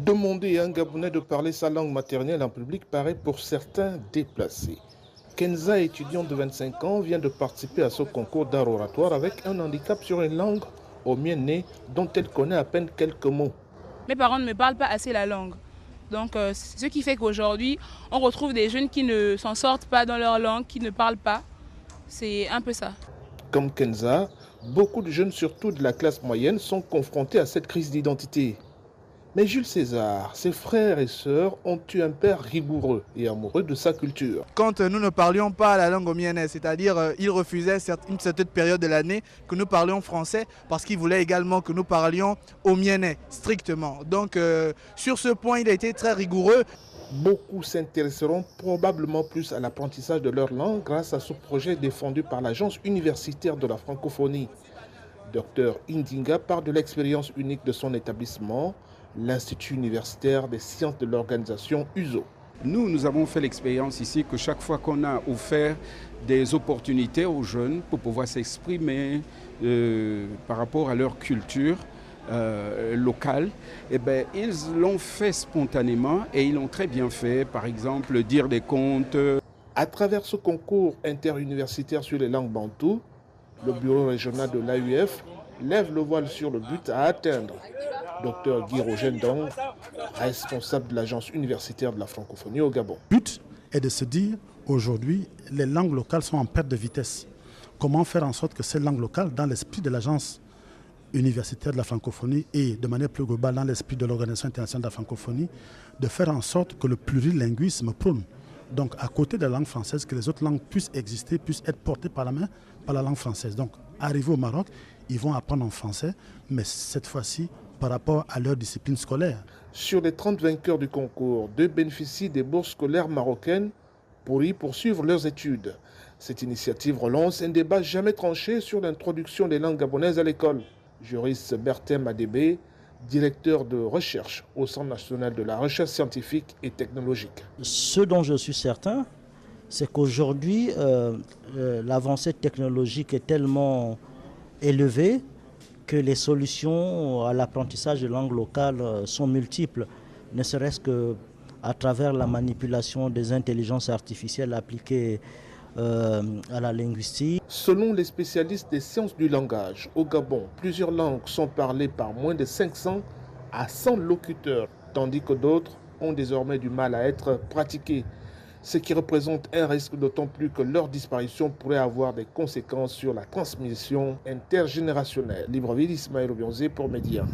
Demander à un Gabonais de parler sa langue maternelle en public paraît pour certains déplacé. Kenza, étudiante de 25 ans, vient de participer à ce concours d'art oratoire avec un handicap sur une langue au mien-né dont elle connaît à peine quelques mots. Mes parents ne me parlent pas assez la langue. Donc, ce qui fait qu'aujourd'hui, on retrouve des jeunes qui ne s'en sortent pas dans leur langue, qui ne parlent pas. C'est un peu ça. Comme Kenza, beaucoup de jeunes, surtout de la classe moyenne, sont confrontés à cette crise d'identité. Mais Jules César, ses frères et sœurs ont eu un père rigoureux et amoureux de sa culture. Quand nous ne parlions pas la langue au miennet, c'est-à-dire ils refusaient une certaine période de l'année que nous parlions français parce qu'ils voulaient également que nous parlions au miennet, strictement. Donc sur ce point, il a été très rigoureux. Beaucoup s'intéresseront probablement plus à l'apprentissage de leur langue grâce à ce projet défendu par l'Agence universitaire de la francophonie. Dr Indinga part de l'expérience unique de son établissement, l'Institut universitaire des sciences de l'organisation USO. Nous avons fait l'expérience ici que chaque fois qu'on a offert des opportunités aux jeunes pour pouvoir s'exprimer par rapport à leur culture locale, eh bien, ils l'ont fait spontanément et ils l'ont très bien fait, par exemple dire des contes. À travers ce concours interuniversitaire sur les langues bantoues, le bureau régional de l'AUF lève le voile sur le but à atteindre. Dr Guy Rogendong, responsable de l'Agence universitaire de la francophonie au Gabon. Le but est de se dire, aujourd'hui, les langues locales sont en perte de vitesse. Comment faire en sorte que ces langues locales, dans l'esprit de l'Agence universitaire de la francophonie et de manière plus globale dans l'esprit de l'Organisation internationale de la francophonie, de faire en sorte que le plurilinguisme prône. Donc, à côté de la langue française, que les autres langues puissent exister, puissent être portées par la main par la langue française. Donc, arrivés au Maroc, ils vont apprendre en français, mais cette fois-ci, par rapport à leur discipline scolaire. Sur les 30 vainqueurs du concours, 2 bénéficient des bourses scolaires marocaines pour y poursuivre leurs études. Cette initiative relance un débat jamais tranché sur l'introduction des langues gabonaises à l'école. Juriste Bertin Madébé, directeur de recherche au Centre national de la recherche scientifique et technologique. Ce dont je suis certain, c'est qu'aujourd'hui, l'avancée technologique est tellement élevée que les solutions à l'apprentissage de langue locale sont multiples, ne serait-ce qu'à travers la manipulation des intelligences artificielles appliquées à la linguistique. Selon les spécialistes des sciences du langage, au Gabon, plusieurs langues sont parlées par moins de 500 à 100 locuteurs, tandis que d'autres ont désormais du mal à être pratiquées, ce qui représente un risque d'autant plus que leur disparition pourrait avoir des conséquences sur la transmission intergénérationnelle. Libreville, Ismaël Obionzé pour Média.